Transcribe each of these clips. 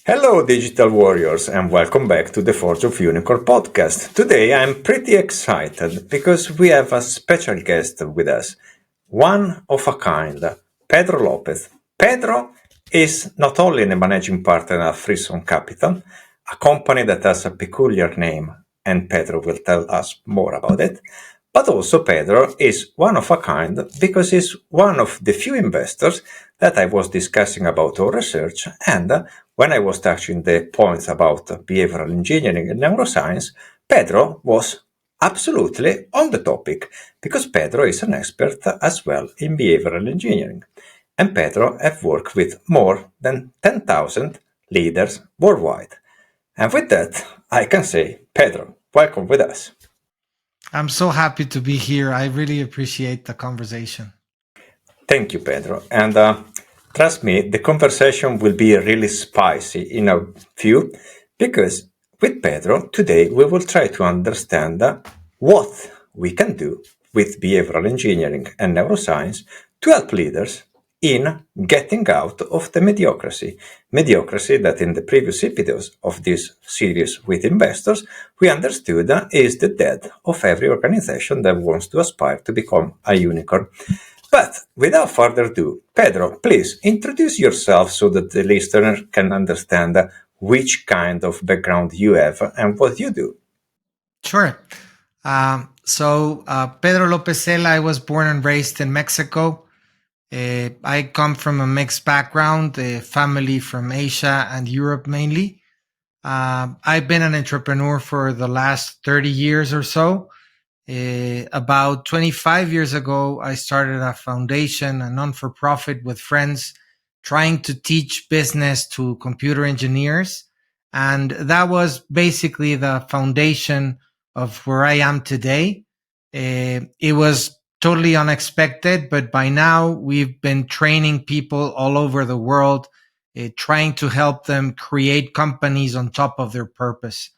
Hello, digital warriors, and welcome back to the Forge of Unicorn podcast. Today I'm pretty excited because we have a special guest with us, one of a kind, Pedro Lopez. Pedro is not only the managing partner at Frisson Capital, a company that has a peculiar name, and Pedro will tell us more about it, but also Pedro is one of a kind because he's one of the few investors that I was discussing about our research, and when I was touching the points about behavioral engineering and neuroscience, Pedro was absolutely on the topic because Pedro is an expert as well in behavioral engineering. And Pedro has worked with more than 10,000 leaders worldwide. And with that, I can say, Pedro, welcome with us. I'm so happy to be here. I really appreciate the conversation. Thank you, Pedro. And trust me, the conversation will be really spicy in a few because with Pedro today we will try to understand what we can do with behavioral engineering and neuroscience to help leaders in getting out of the mediocrity. Mediocrity that in the previous episodes of this series with investors, we understood is the death of every organization that wants to aspire to become a unicorn. But without further ado, Pedro, please introduce yourself so that the listener can understand which kind of background you have and what you do. Sure. Pedro Lopez Sela, I was born and raised in Mexico. I come from a mixed background, a family from Asia and Europe mainly. I've been an entrepreneur for the last 30 years or so. About 25 years ago, I started a foundation, a non-for-profit with friends, trying to teach business to computer engineers. And that was basically the foundation of where I am today. It was totally unexpected, but by now we've been training people all over the world, trying to help them create companies on top of their purpose.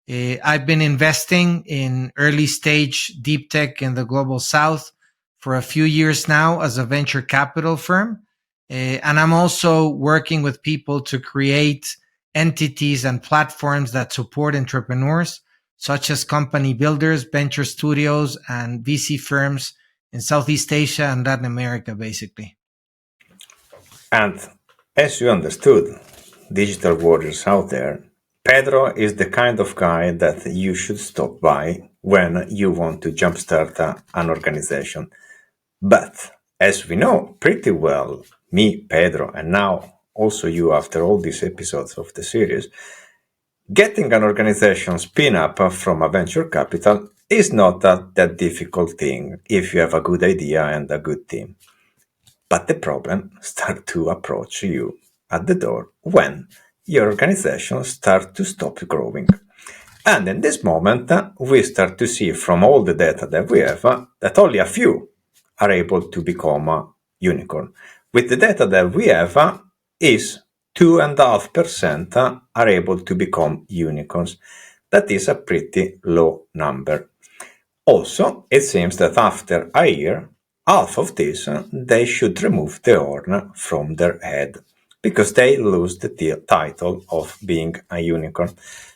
I've been investing in early stage deep tech in the global south for a few years now as a venture capital firm. And I'm also working with people to create entities and platforms that support entrepreneurs, such as company builders, venture studios, and VC firms in Southeast Asia and Latin America, basically. And as you understood, digital warriors out there, Pedro is the kind of guy that you should stop by when you want to jumpstart an organization. But as we know pretty well, me, Pedro, and now also you after all these episodes of the series, getting an organization spin up from a venture capital is not that difficult thing if you have a good idea and a good team. But the problem starts to approach you at the door when your organization starts to stop growing. And in this moment, we start to see from all the data that we have that only a few are able to become a unicorn. With the data that we have is 2.5% are able to become unicorns. That is a pretty low number. Also, it seems that after a year, half of this they should remove the horn from their head because they lose the title of being a unicorn.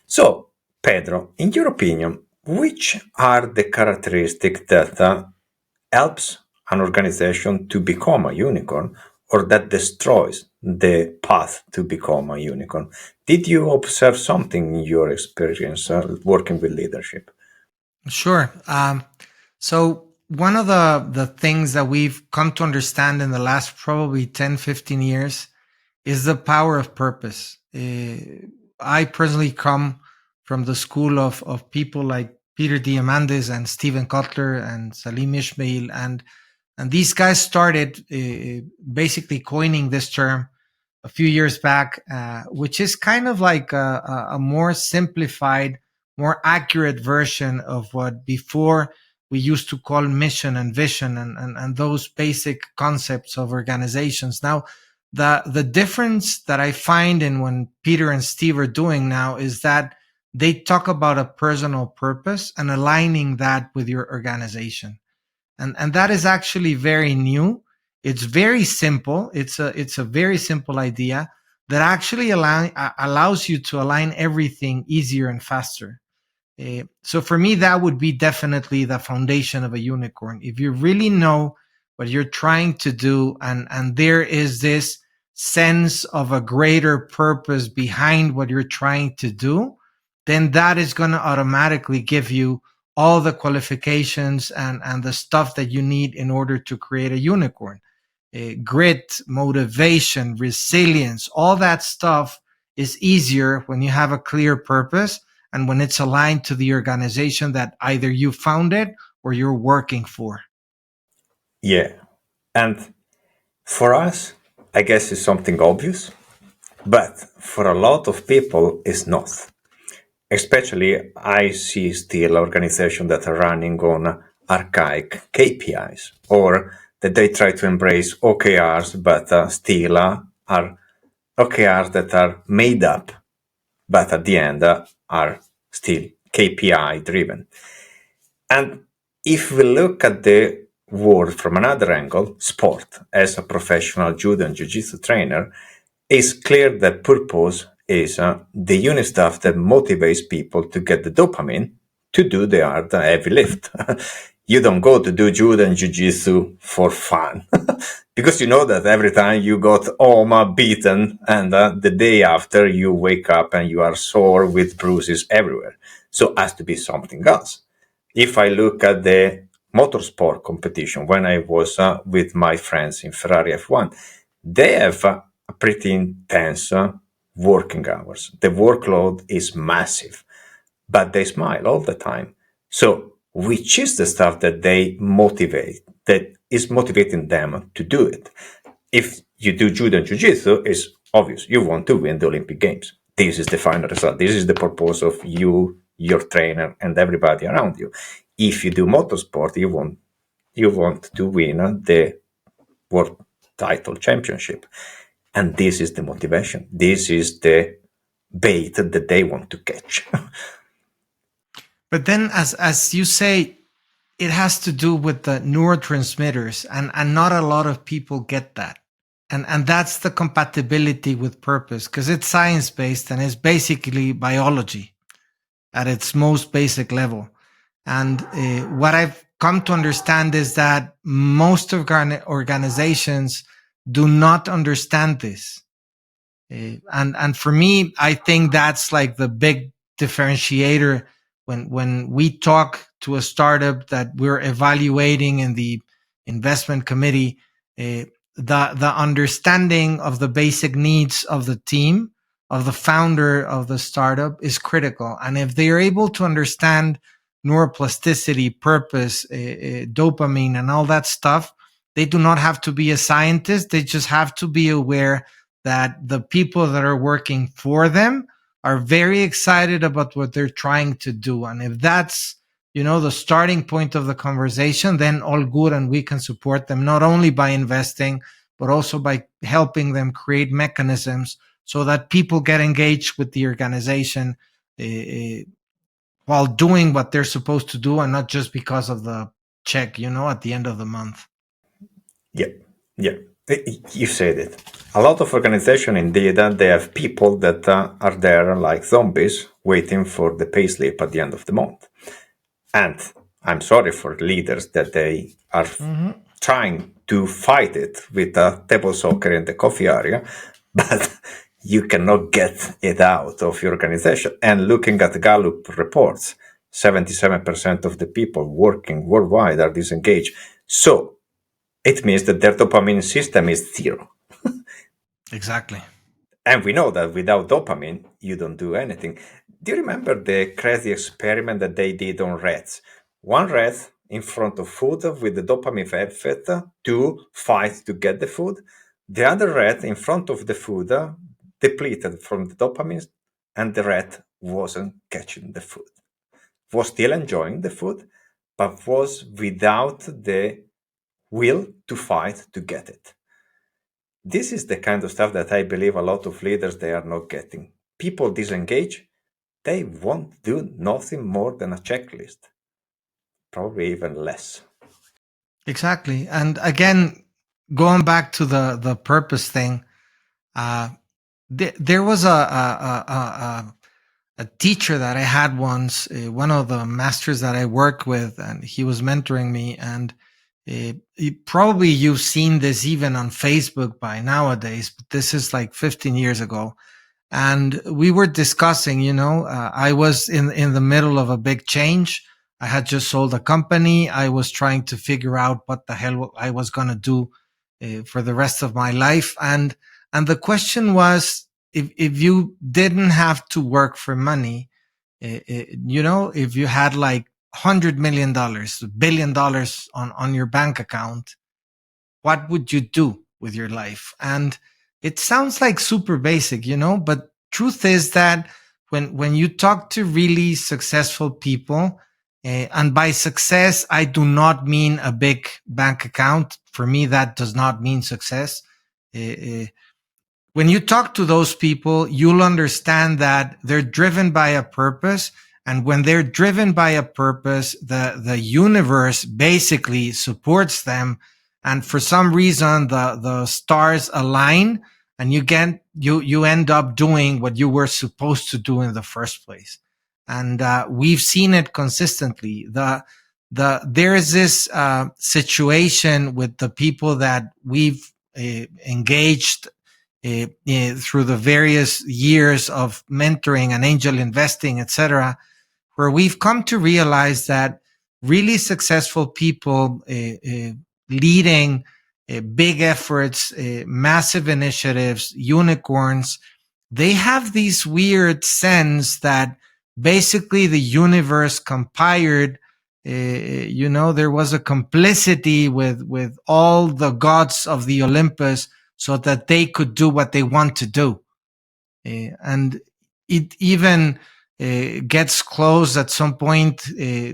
So, Pedro, in your opinion, which are the characteristics that helps an organization to become a unicorn or that destroys the path to become a unicorn? Did you observe something in your experience working with leadership? Sure. So one of the things that we've come to understand in the last probably 10, 15 years is the power of purpose. I personally come from the school of people like Peter Diamandis and Stephen Kotler and Salim Ismail. And these guys started basically coining this term a few years back, which is kind of like a more simplified, more accurate version of what before we used to call mission and vision and those basic concepts of organizations. Now, the difference that I find in when Peter and Steve are doing now is that they talk about a personal purpose and aligning that with your organization. And that is actually very new. It's very simple. It's a very simple idea, that actually allows you to align everything easier and faster. So for me, that would be definitely the foundation of a unicorn. If you really know what you're trying to do, and there is this sense of a greater purpose behind what you're trying to do, then that is going to automatically give you all the qualifications and the stuff that you need in order to create a unicorn. Grit, motivation, resilience, all that stuff is easier when you have a clear purpose and when it's aligned to the organization that either you founded or you're working for. Yeah. And for us, I guess it's something obvious, but for a lot of people, it's not. Especially, I see still organizations that are running on archaic KPIs, or that they try to embrace OKRs, but still are OKRs that are made up, but at the end are still KPI driven. And if we look at the world from another angle, sport, as a professional judo and jiu-jitsu trainer, it's clear that purpose is the unit stuff that motivates people to get the dopamine to do the hard, heavy lift. You don't go to do judo and jiu-jitsu for fun because you know that every time you got home beaten and the day after you wake up and you are sore with bruises everywhere. So it has to be something else. If I look at the motorsport competition, when I was with my friends in Ferrari F1, they have a pretty intense working hours. The workload is massive, but they smile all the time. So, which is the stuff that they motivate, that is motivating them to do it? If you do judo and jiu-jitsu, it's obvious. You want to win the Olympic Games. This is the final result. This is the purpose of you, your trainer, and everybody around you. If you do motorsport, you want to win the world title championship. And this is the motivation. This is the bait that they want to catch. But then, as you say, it has to do with the neurotransmitters, and not a lot of people get that. And that's the compatibility with purpose, because it's science based and it's basically biology at its most basic level. And what I've come to understand is that most of organizations do not understand this. And for me, I think that's like the big differentiator when we talk to a startup that we're evaluating in the investment committee. The understanding of the basic needs of the team, of the founder of the startup, is critical. And if they are able to understand neuroplasticity, purpose, dopamine, and all that stuff, they do not have to be a scientist. They just have to be aware that the people that are working for them are very excited about what they're trying to do. And if that's, the starting point of the conversation, then all good, and we can support them not only by investing, but also by helping them create mechanisms so that people get engaged with the organization while doing what they're supposed to do, and not just because of the check, at the end of the month. Yeah, yeah. You said it. A lot of organizations, indeed, they have people that are there like zombies waiting for the pay slip at the end of the month. And I'm sorry for leaders that they are trying to fight it with table soccer in the coffee area, but you cannot get it out of your organization. And looking at Gallup reports, 77% of the people working worldwide are disengaged. So it means that their dopamine system is zero. Exactly. And we know that without dopamine, you don't do anything. Do you remember the crazy experiment that they did on rats? One rat in front of food with the dopamine effect to fight to get the food. The other rat in front of the food depleted from the dopamine, and the rat wasn't catching the food. Was still enjoying the food, but was without the will to fight to get it. This is the kind of stuff that I believe a lot of leaders they are not getting. People disengage, they won't do nothing more than a checklist, probably even less. Exactly. And again, going back to the purpose thing, There was a teacher that I had once, one of the masters that I worked with, and he was mentoring me. And probably you've seen this even on Facebook by nowadays, but this is like 15 years ago. And we were discussing, I was in the middle of a big change. I had just sold a company. I was trying to figure out what the hell I was going to do for the rest of my life. And the question was, if you didn't have to work for money, if you had like $100 million, $1 billion on your bank account, what would you do with your life? And it sounds like super basic, but truth is that when you talk to really successful people, and by success, I do not mean a big bank account. For me, that does not mean success. When you talk to those people, you'll understand that they're driven by a purpose. And when they're driven by a purpose, the universe basically supports them. And for some reason, the stars align, and you end up doing what you were supposed to do in the first place. And we've seen it consistently. There is this situation with the people that we've engaged through the various years of mentoring and angel investing, etc., where we've come to realize that really successful people leading big efforts, massive initiatives, unicorns, they have this weird sense that basically the universe conspired. There was a complicity with all the gods of the Olympus so that they could do what they want to do. And it even gets close at some point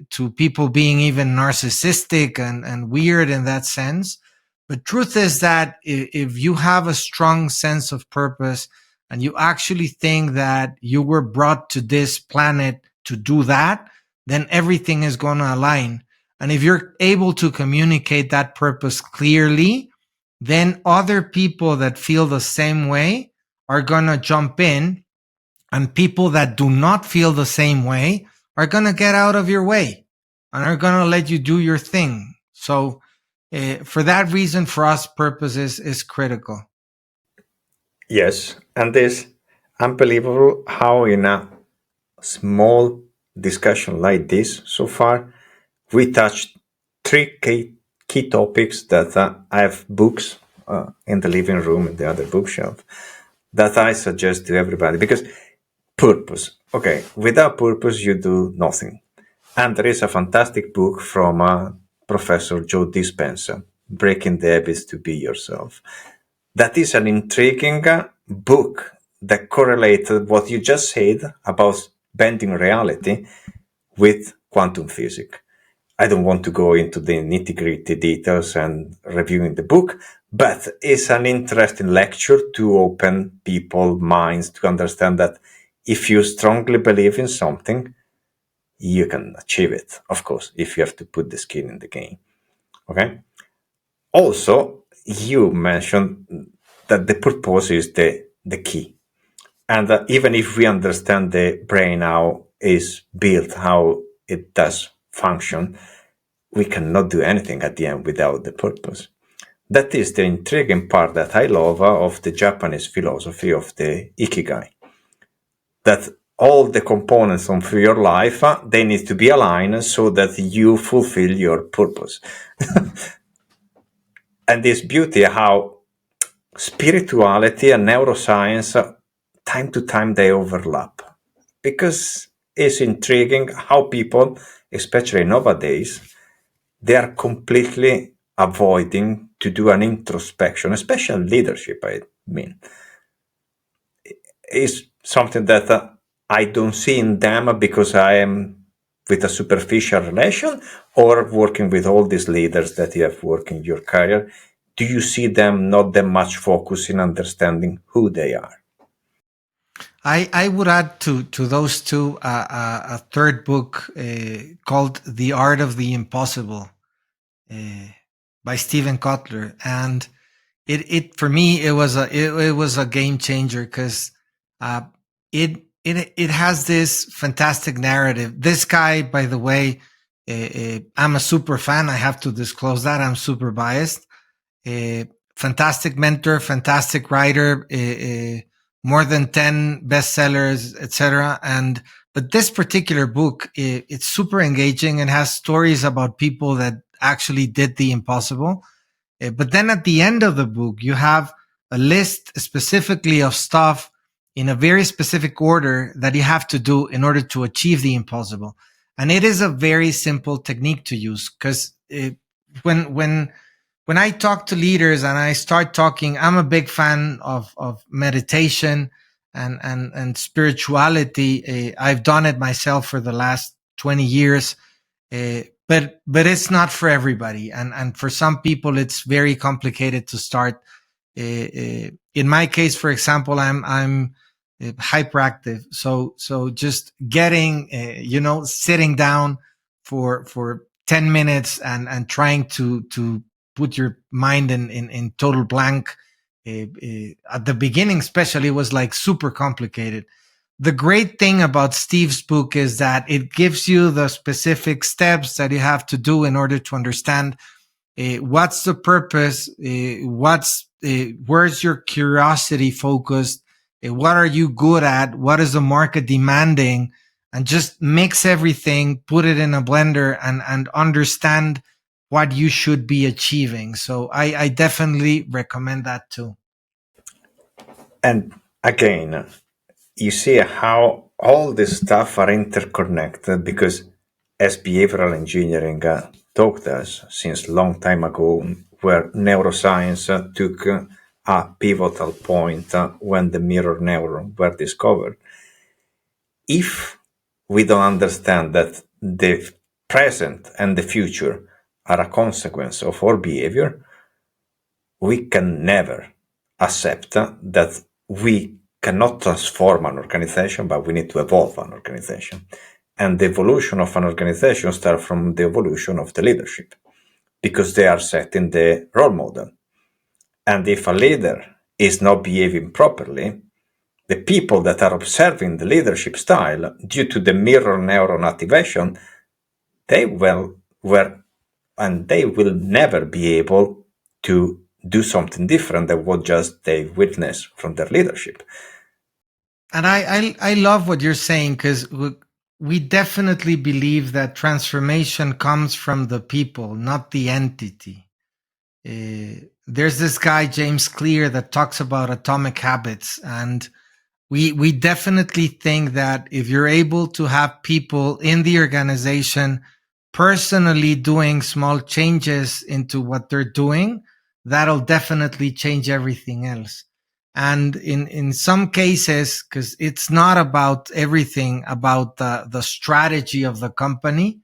to people being even narcissistic and weird in that sense. But truth is that if you have a strong sense of purpose and you actually think that you were brought to this planet to do that, then everything is going to align. And if you're able to communicate that purpose clearly, then other people that feel the same way are going to jump in, and people that do not feel the same way are going to get out of your way and are going to let you do your thing. So for that reason, for us, purpose is critical. Yes, and it's unbelievable how in a small discussion like this so far, we touched three key topics that I have books in the living room in the other bookshelf that I suggest to everybody, because purpose. Okay, without purpose, you do nothing. And there is a fantastic book from Professor Joe Dispenza, Breaking the Habits to Be Yourself. That is an intriguing book that correlated what you just said about bending reality with quantum physics. I don't want to go into the nitty-gritty details and reviewing the book, but it's an interesting lecture to open people's minds to understand that if you strongly believe in something, you can achieve it. Of course, if you have to put the skin in the game. Okay. Also, you mentioned that the purpose is the key. And even if we understand the brain, how is built, how it does function, we cannot do anything at the end without the purpose. That is the intriguing part that I love of the Japanese philosophy of the Ikigai. That all the components of your life, they need to be aligned so that you fulfill your purpose. And this beauty how spirituality and neuroscience, time to time, they overlap. Because it's intriguing how people, especially nowadays, they are completely avoiding to do an introspection, especially leadership, I mean. Is something that I don't see in them because I am with a superficial relation, or working with all these leaders that you have worked in your career. Do you see them not that much focus in understanding who they are? I would add to those two a third book called The Art of the Impossible by Stephen Kotler. And it for me it was a game changer because uh, it has this fantastic narrative. This guy, by the way, I'm a super fan. I have to disclose that I'm super biased. Fantastic mentor, fantastic writer, more than 10 bestsellers, etc. And but this particular book, it's super engaging and has stories about people that actually did the impossible. But then at the end of the book, you have a list specifically of stuff in a very specific order that you have to do in order to achieve the impossible. And it is a very simple technique to use because when when I talk to leaders and I start talking, I'm a big fan of meditation and spirituality. I've done it myself for the last 20 years. But it's not for everybody. And for some people, it's very complicated to start. In my case, for example, I'm hyperactive. So just getting, sitting down for 10 minutes and trying to put your mind in total blank at the beginning, especially, was like super complicated. The great thing about Steve's book is that it gives you the specific steps that you have to do in order to understand what's the purpose, where's your curiosity focused, what are you good at, what is the market demanding, and just mix everything, put it in a blender, and understand what you should be achieving. So I definitely recommend that too. And again, you see how all this stuff are interconnected because as behavioral engineering taught us since long time ago, where neuroscience took a pivotal point when the mirror neuron were discovered. If we don't understand that the present and the future are a consequence of our behavior, we can never accept that we cannot transform an organization, but we need to evolve an organization. And the evolution of an organization starts from the evolution of the leadership, because they are setting the role model. And if a leader is not behaving properly, the people that are observing the leadership style due to the mirror neuron activation, they will never be able to do something different than what just they witness from their leadership. And I love what you're saying because we definitely believe that transformation comes from the people, not the entity. There's this guy, James Clear, that talks about atomic habits. And we definitely think that if you're able to have people in the organization personally doing small changes into what they're doing, that'll definitely change everything else. And in some cases, because it's not about everything about the strategy of the company,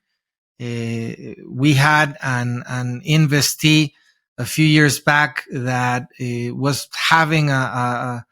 we had an investee a few years back that was having a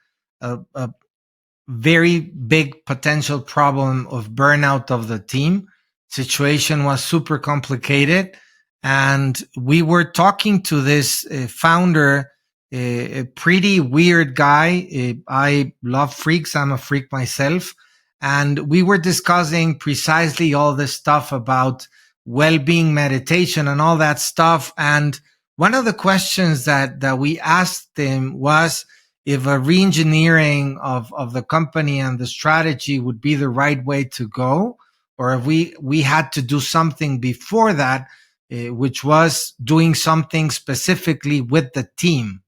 very big potential problem of burnout of the team. Situation was super complicated. And we were talking to this founder, a pretty weird guy. I love freaks. I'm a freak myself. And we were discussing precisely all this stuff about well-being meditation and all that stuff. And one of the questions that we asked him was, if a re-engineering of the company and the strategy would be the right way to go, or if we had to do something before that, which was doing something specifically with the team.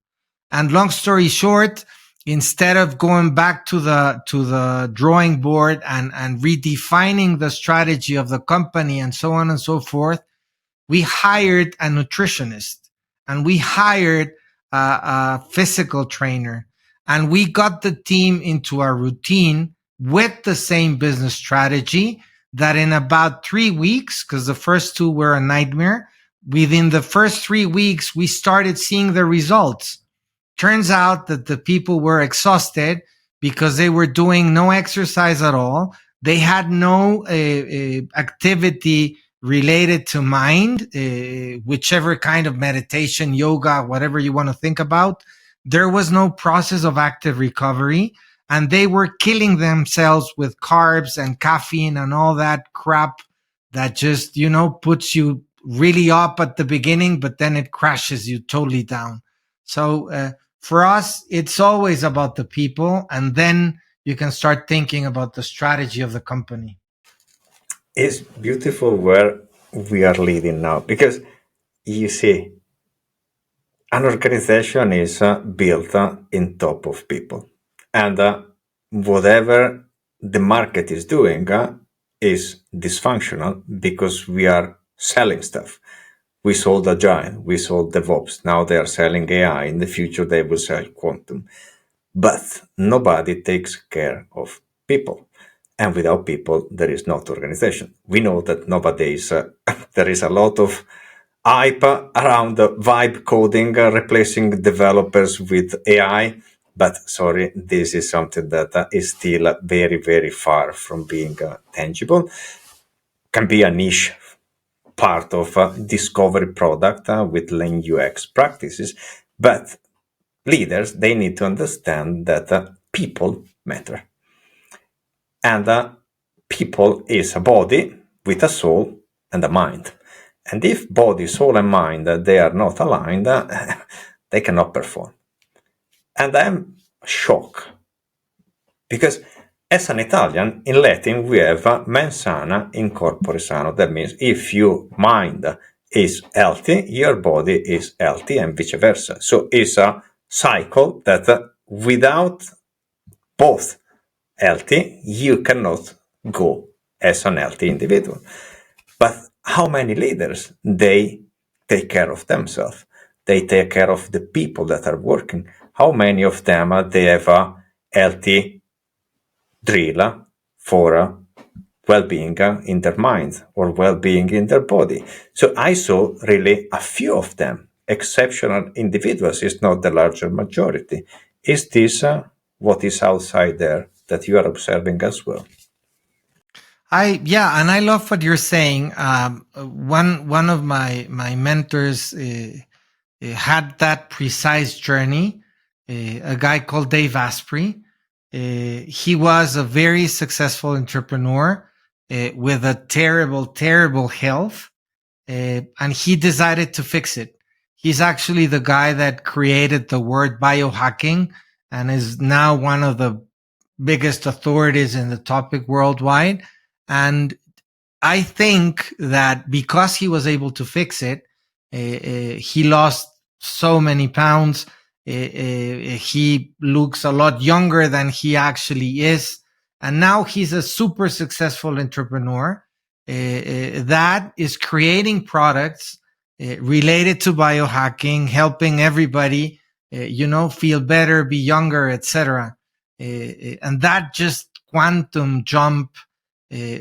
And long story short, instead of going back to the drawing board and redefining the strategy of the company and so on and so forth, we hired a nutritionist and we hired a physical trainer, and we got the team into a routine with the same business strategy that in about 3 weeks, because the first 2 were a nightmare, within the first 3 weeks, we started seeing the results. Turns out that the people were exhausted because they were doing no exercise at all. They had no activity related to mind, whichever kind of meditation, yoga, whatever you want to think about. There was no process of active recovery, and they were killing themselves with carbs and caffeine and all that crap that just, puts you really up at the beginning, but then it crashes you totally down. So for us, it's always about the people, and then you can start thinking about the strategy of the company. It's beautiful where we are leading now because you see, an organization is built in top of people, and whatever the market is doing is dysfunctional because we are selling stuff. We sold Agile, we sold DevOps. Now they are selling AI. In the future, they will sell quantum. But nobody takes care of people. And without people, there is not organization. We know that nowadays there is a lot of hype around vibe coding, replacing developers with AI. But sorry, this is something that is still very, very far from being tangible. Can be a niche part of a discovery product with lean UX practices. But leaders, they need to understand that people matter. And people is a body with a soul and a mind. And if body, soul, and mind they are not aligned, they cannot perform. And I'm shocked because as an Italian, in Latin we have mens sana in corpore sano. That means if your mind is healthy, your body is healthy, and vice versa. So it's a cycle that without both healthy, you cannot go as an healthy individual. But how many leaders they take care of themselves? They take care of the people that are working. How many of them they have a healthy drill for well-being in their mind or well-being in their body? So I saw really a few of them. Exceptional individuals is not the larger majority. Is this what is outside there that you are observing as well? And I love what you're saying. One of my mentors had that precise journey. A guy called Dave Asprey. He was a very successful entrepreneur with a terrible health, and he decided to fix it. He's actually the guy that created the word biohacking and is now one of the biggest authorities in the topic worldwide. And I think that because he was able to fix it, he lost so many pounds. He looks a lot younger than he actually is. And now he's a super successful entrepreneur that is creating products related to biohacking, helping everybody, feel better, be younger, etc. And that just quantum jump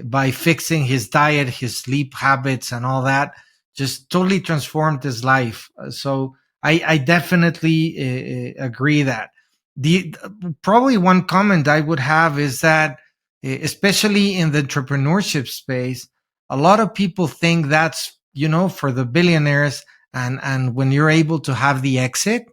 by fixing his diet, his sleep habits, and all that, just totally transformed his life. So I definitely agree that the probably one comment I would have is that, especially in the entrepreneurship space, a lot of people think that's for the billionaires, and when you're able to have the exit.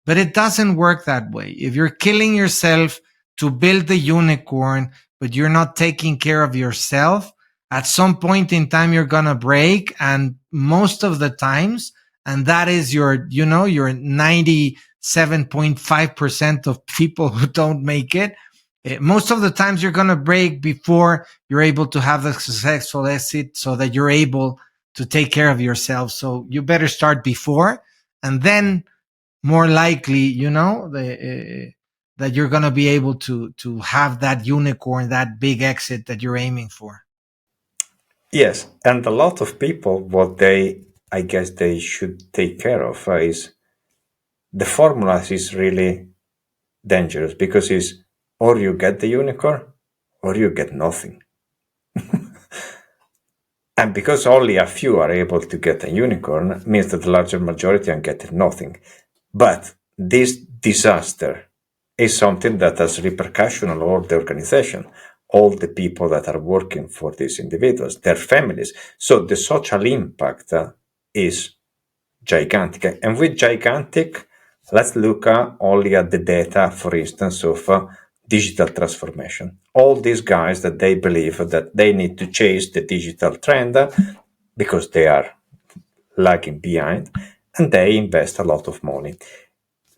But it doesn't work that way. If you're killing yourself to build the unicorn, but you're not taking care of yourself, at some point in time, you're going to break. And most of the times, and that is your 97.5% of people who don't make it. Most of the times you're going to break before you're able to have the successful exit so that you're able to take care of yourself. So you better start before, and then more likely, that you're going to be able to have that unicorn, that big exit that you're aiming for. Yes, and a lot of people, what I guess they should take care of is the formula is really dangerous because it's or you get the unicorn or you get nothing. And because only a few are able to get a unicorn means that the larger majority are getting nothing. But this disaster is something that has repercussion on all the organization. all the people that are working for these individuals, their families. So the social impact is gigantic. And with gigantic, let's look only at the data, for instance, of digital transformation. All these guys that they believe that they need to chase the digital trend because they are lagging behind, and they invest a lot of money.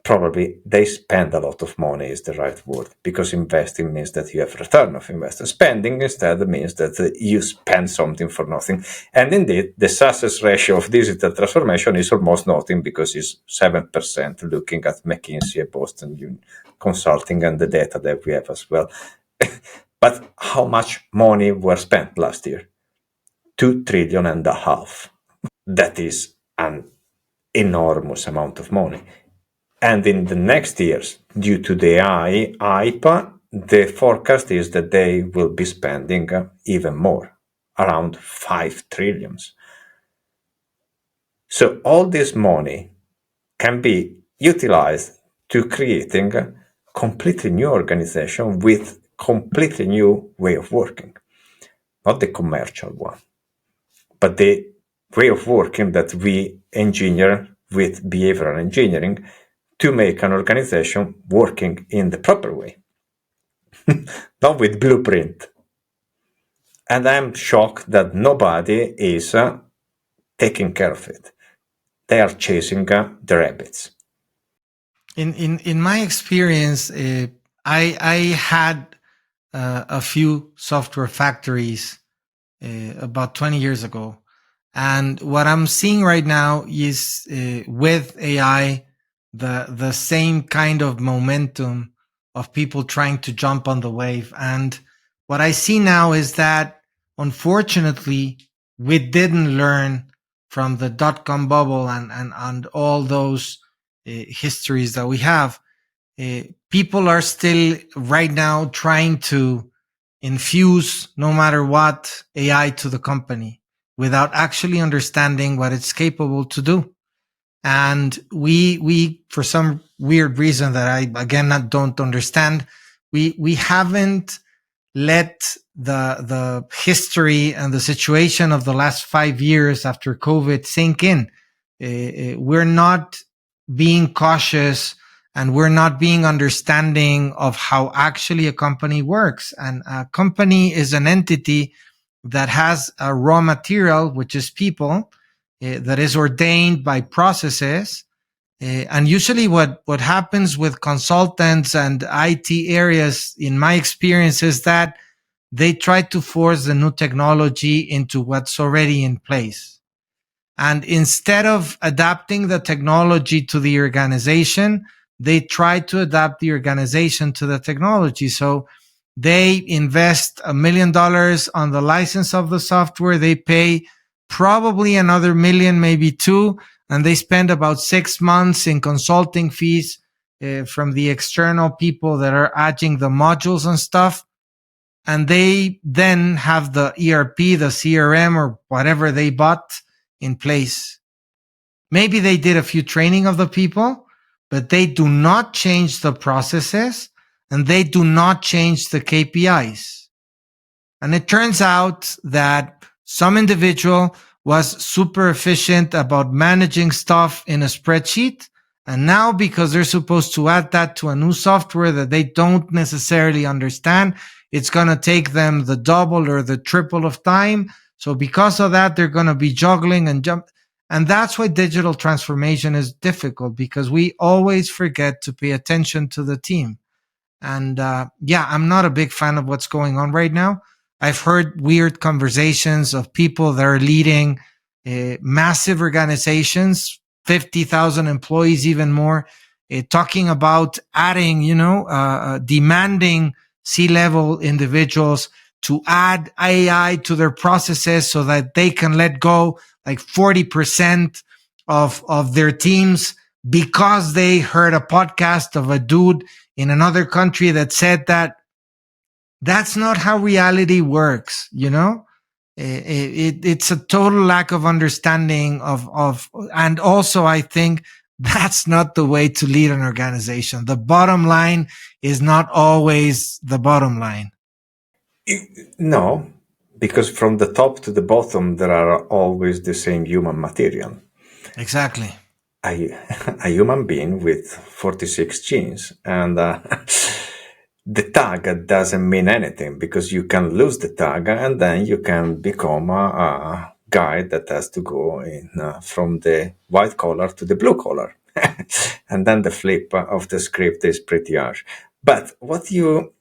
Probably they spend a lot of money is the right word, because investing means that you have return of investment. Spending instead means that you spend something for nothing. And indeed, the success ratio of digital transformation is almost nothing, because it's 7% looking at McKinsey, Boston Consulting, and the data that we have as well. But how much money were spent last year? 2 trillion and a half. That is an enormous amount of money. And in the next years, due to the AI hype, the forecast is that they will be spending even more, around 5 trillions. So all this money can be utilized to creating a completely new organization with completely new way of working, not the commercial one, but the way of working that we engineer with behavioral engineering to make an organization working in the proper way, not with blueprint. And I'm shocked that nobody is taking care of it. They are chasing the rabbits. In my experience, I had a few software factories about 20 years ago. And what I'm seeing right now is with AI, the same kind of momentum of people trying to jump on the wave. And what I see now is that, unfortunately, we didn't learn from the dot-com bubble and all those histories that we have. People are still right now trying to infuse, no matter what, AI to the company without actually understanding what it's capable to do. And we, for some weird reason that I, again, don't understand, we haven't let the history and the situation of the last 5 years after COVID sink in. We're not being cautious, and we're not being understanding of how actually a company works. And a company is an entity that has a raw material, which is people, that is ordained by processes. And usually what happens with consultants and IT areas, in my experience, is that they try to force the new technology into what's already in place. And instead of adapting the technology to the organization, they try to adapt the organization to the technology. So they invest $1 million on the license of the software. They pay probably another million, maybe two, and they spend about 6 months in consulting fees from the external people that are adding the modules and stuff. And they then have the ERP, the CRM, or whatever they bought in place. Maybe they did a few training of the people, but they do not change the processes, and they do not change the KPIs. And it turns out that some individual was super efficient about managing stuff in a spreadsheet. And now, because they're supposed to add that to a new software that they don't necessarily understand, it's going to take them the double or the triple of time. So because of that, they're going to be juggling and jump. And that's why digital transformation is difficult, because we always forget to pay attention to the team. And yeah, I'm not a big fan of what's going on right now. I've heard weird conversations of people that are leading massive organizations, 50,000 employees, even more, talking about adding, demanding C-level individuals to add AI to their processes so that they can let go like 40% of their teams, because they heard a podcast of a dude in another country that said that. That's not how reality works, it's a total lack of understanding of, and also I think that's not the way to lead an organization. The bottom line is not always the bottom line. No, because from the top to the bottom, there are always the same human material. Exactly. A, a human being with 46 genes, and the tag doesn't mean anything because you can lose the tag and then you can become a guy that has to go in from the white collar to the blue collar. And then the flip of the script is pretty harsh. But what you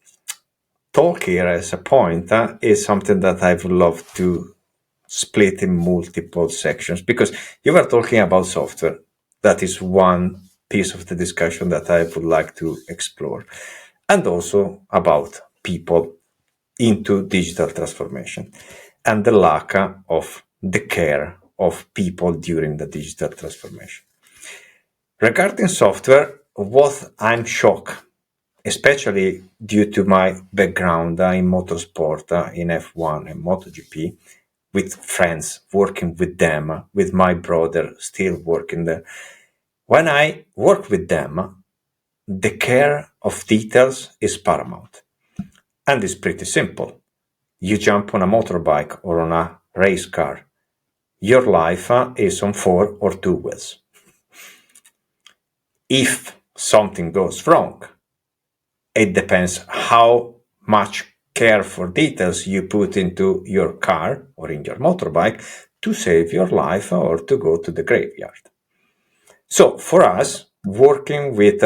talk here as a point is something that I would love to split in multiple sections because you were talking about software. That is one piece of the discussion that I would like to explore, and also about people into digital transformation and the lack of the care of people during the digital transformation. Regarding software, what I'm shocked, especially due to my background in motorsport, in F1 and MotoGP, with friends, working with them, with my brother still working there. When I work with them, the care of details is paramount. And it's pretty simple. You jump on a motorbike or on a race car. Your life is on four or two wheels. If something goes wrong, it depends how much care for details you put into your car or in your motorbike to save your life or to go to the graveyard. So for us, working with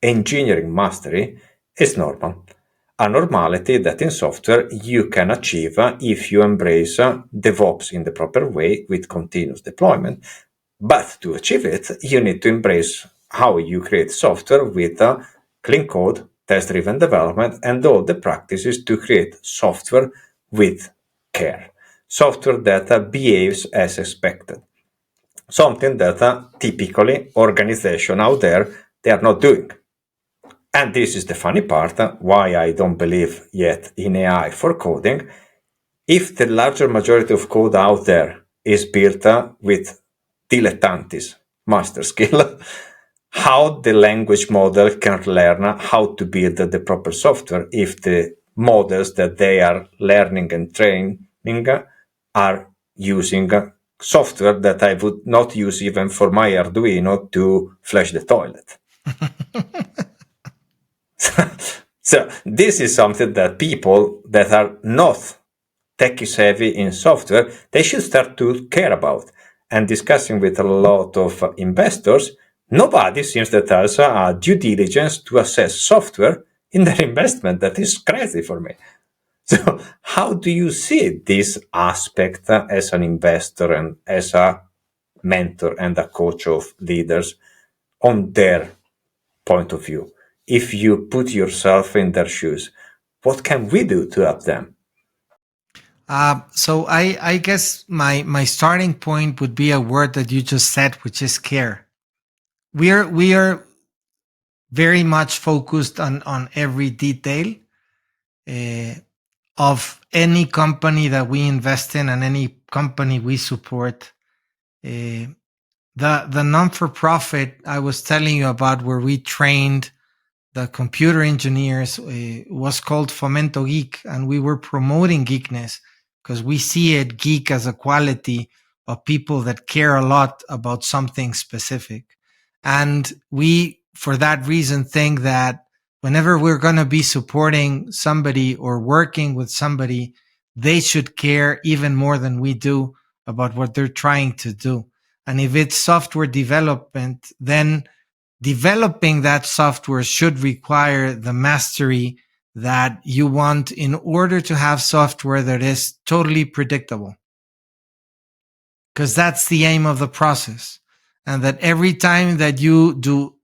engineering mastery is normal. A normality that in software you can achieve if you embrace DevOps in the proper way with continuous deployment. But to achieve it, you need to embrace how you create software with clean code, test driven development, and all the practices to create software with care. Software that behaves as expected. Something that typically organization out there they are not doing. And this is the funny part why I don't believe yet in AI for coding. If the larger majority of code out there is built with dilettantis master skill, how the language model can learn how to build the proper software if the models that they are learning and training are using software that I would not use even for my Arduino to flush the toilet. So this is something that people that are not techie savvy in software, they should start to care about. And discussing with a lot of investors, nobody seems that has a due diligence to assess software in their investment. That is crazy for me. So how do you see this aspect as an investor and as a mentor and a coach of leaders on their point of view? If you put yourself in their shoes, what can we do to help them? So I guess my starting point would be a word that you just said, which is care. We are very much focused on every detail uh, of any company that we invest in and any company we support. Uh, the non for profit I was telling you about, where we trained the computer engineers, was called Fomento Geek, and we were promoting geekness because we see it geek as a quality of people that care a lot about something specific. And we, for that reason, think that whenever we're going to be supporting somebody or working with somebody, they should care even more than we do about what they're trying to do. And if it's software development, then developing that software should require the mastery that you want in order to have software that is totally predictable. Because that's the aim of the process. And that every time that you do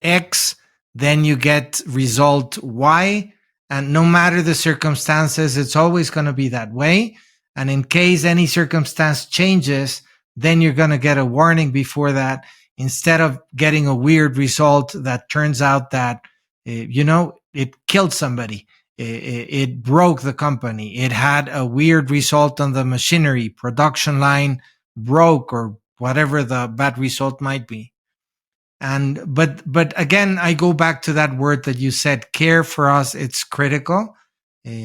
X, then you get result Y. And no matter the circumstances, it's always going to be that way. And in case any circumstance changes, then you're going to get a warning before that, instead of getting a weird result that turns out that, it killed somebody. It broke the company. It had a weird result on the machinery. Production line broke, or whatever the bad result might be. And but again, I go back to that word that you said, care. For us, it's critical.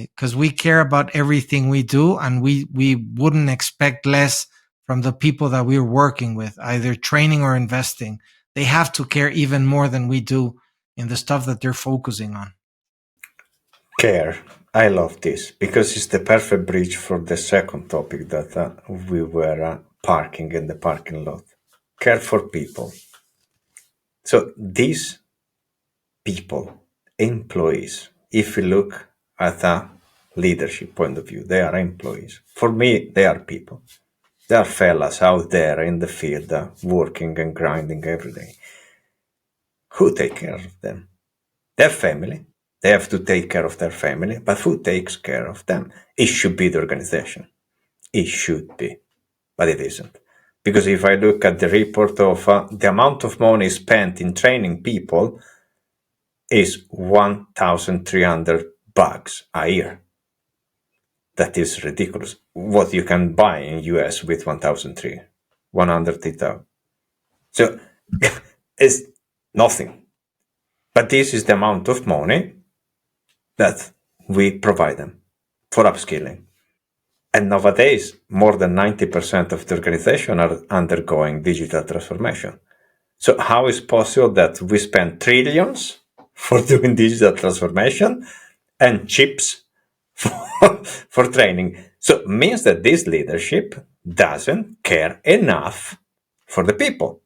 because we care about everything we do, and we wouldn't expect less from the people that we're working with, either training or investing. They have to care even more than we do in the stuff that they're focusing on. Care. I love this because it's the perfect bridge for the second topic that we were parking in the parking lot. Care for people. So these people, employees, if we look at a leadership point of view, they are employees. For me, they are people. They are fellas out there in the field working and grinding every day. Who take care of them? Their family. They have to take care of their family, but who takes care of them? It should be the organization. It should be, but it isn't. Because if I look at the report of the amount of money spent in training people is 1,300 bucks a year. That is ridiculous. What you can buy in US with 100,000. So it's nothing. But this is the amount of money that we provide them for upskilling. And nowadays, more than 90% of the organization are undergoing digital transformation. So how is possible that we spend trillions for doing digital transformation and chips for training? So it means that this leadership doesn't care enough for the people.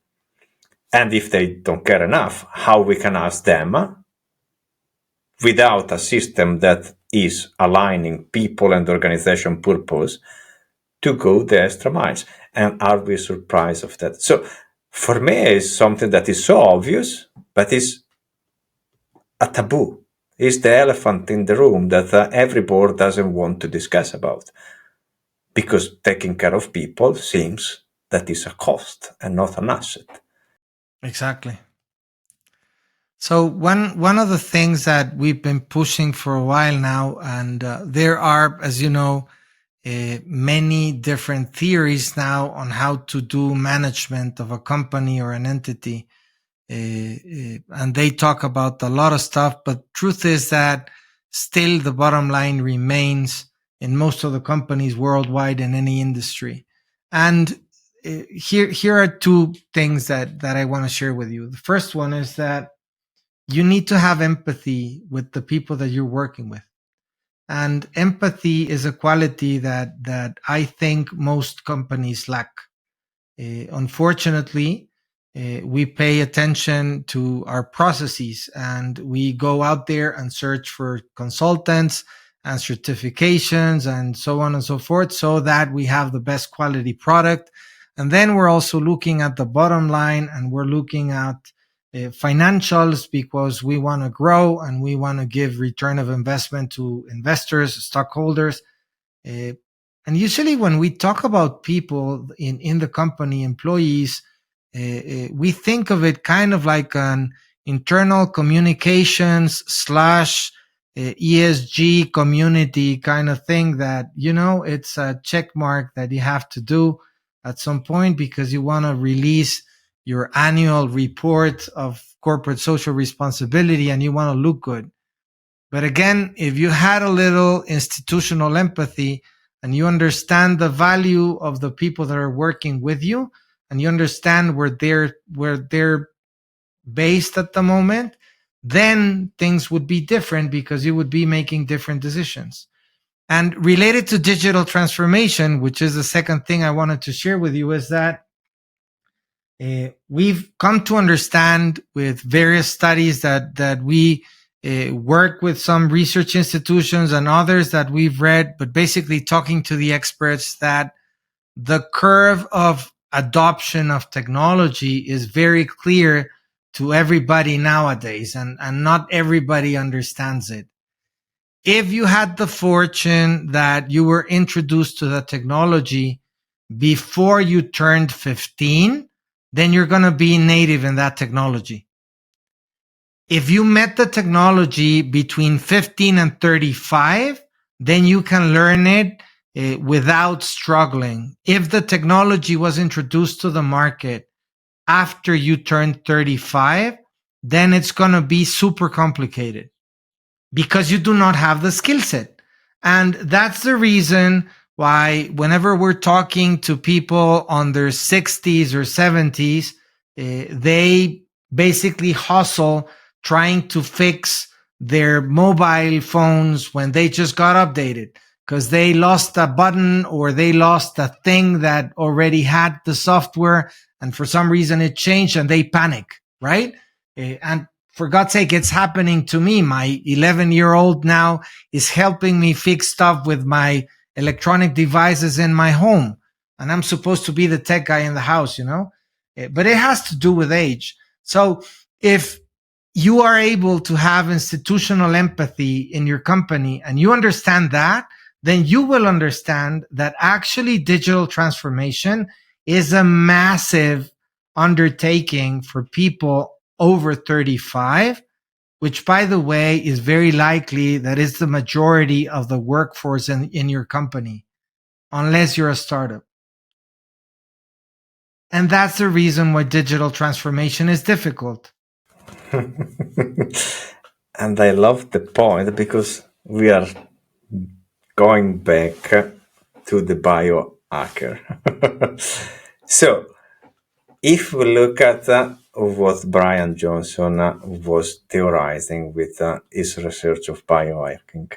And if they don't care enough, how we can ask them without a system that is aligning people and organization purpose to go the extra miles? And are we surprised of that? So for me, it's something that is so obvious, but is a taboo. It's the elephant in the room that every board doesn't want to discuss about. Because taking care of people seems that is a cost and not an asset. Exactly. So one of the things that we've been pushing for a while now, and there are, as you know, many different theories now on how to do management of a company or an entity, and they talk about a lot of stuff. But truth is that still the bottom line remains in most of the companies worldwide in any industry. And here are two things that I want to share with you. The first one is that you need to have empathy with the people that you're working with. And empathy is a quality that I think most companies lack. Unfortunately, we pay attention to our processes, and we go out there and search for consultants and certifications and so on and so forth, so that we have the best quality product. And then we're also looking at the bottom line, and we're looking at financials, because we want to grow and we want to give return of investment to investors, stockholders. And usually when we talk about people in the company, employees, we think of it kind of like an internal communications slash ESG community kind of thing, that, you know, it's a check mark that you have to do at some point because you want to release your annual report of corporate social responsibility and you want to look good. But again, if you had a little institutional empathy and you understand the value of the people that are working with you, and you understand where they're based at the moment, then things would be different because you would be making different decisions. And related to digital transformation, which is the second thing I wanted to share with you, is that we've come to understand with various studies that we work with some research institutions and others that we've read, but basically talking to the experts, that the curve of adoption of technology is very clear to everybody nowadays, and not everybody understands it. If you had the fortune that you were introduced to the technology before you turned 15, then you're going to be native in that technology. If you met the technology between 15 and 35, then you can learn it without struggling. If the technology was introduced to the market after you turned 35, then it's going to be super complicated because you do not have the skill set. And that's the reason why whenever we're talking to people on their 60s or 70s, they basically hustle trying to fix their mobile phones when they just got updated because they lost a button or they lost a thing that already had the software and for some reason it changed and they panic, right? And for God's sake, it's happening to me. My 11-year-old now is helping me fix stuff with my electronic devices in my home. And I'm supposed to be the tech guy in the house, you know? But it has to do with age. So if you are able to have institutional empathy in your company and you understand that, then you will understand that actually digital transformation is a massive undertaking for people over 35, which by the way is very likely that is the majority of the workforce in your company, unless you're a startup. And that's the reason why digital transformation is difficult. And I love the point because we are going back to the biohacker. So, if we look at what Brian Johnson was theorizing with his research of biohacking,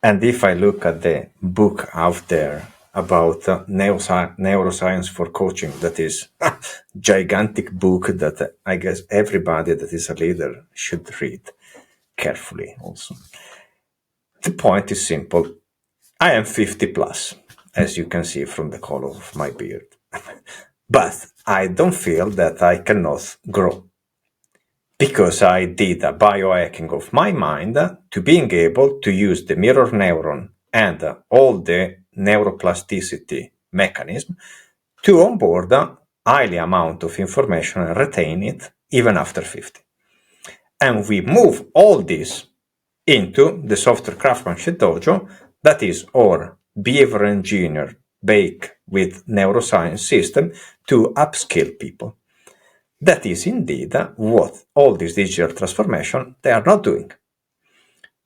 and if I look at the book out there about neuroscience for coaching, that is a gigantic book that I guess everybody that is a leader should read carefully also. The point is simple. I am 50 plus, as you can see from the color of my beard. But I don't feel that I cannot grow because I did a biohacking of my mind to being able to use the mirror neuron and all the neuroplasticity mechanism to onboard a highly amount of information and retain it even after 50. And we move all this into the software craftsmanship dojo that is our behavior engineer baked with neuroscience system to upskill people. That is indeed what all this digital transformation they are not doing.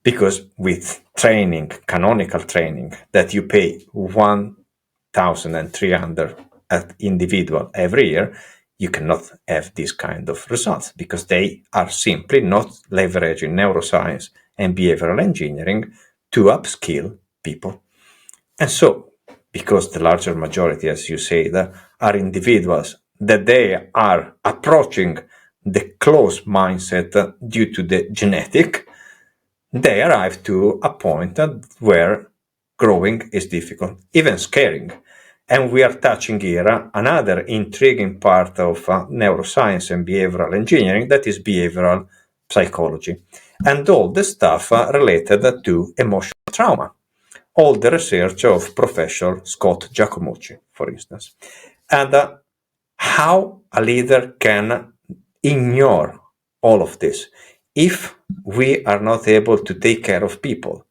Because with training, canonical training, that you pay 1,300 at individual every year, you cannot have this kind of results because they are simply not leveraging neuroscience and behavioral engineering to upskill people. And so, because the larger majority, as you said, are individuals that they are approaching the closed mindset due to the genetic, they arrive to a point where growing is difficult, even scaring. And we are touching here another intriguing part of neuroscience and behavioral engineering, that is behavioral psychology, and all the stuff related to emotional trauma. All the research of Professor Scott Giacomucci, for instance. And how a leader can ignore all of this. If we are not able to take care of people,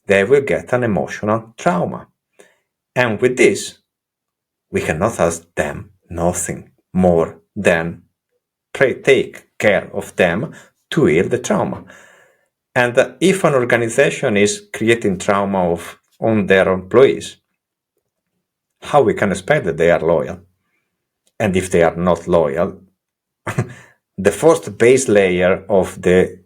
they will get an emotional trauma. And with this, we cannot ask them nothing more than take care of them to heal the trauma. And if an organization is creating trauma on their employees, how we can expect that they are loyal? And if they are not loyal, the first base layer of the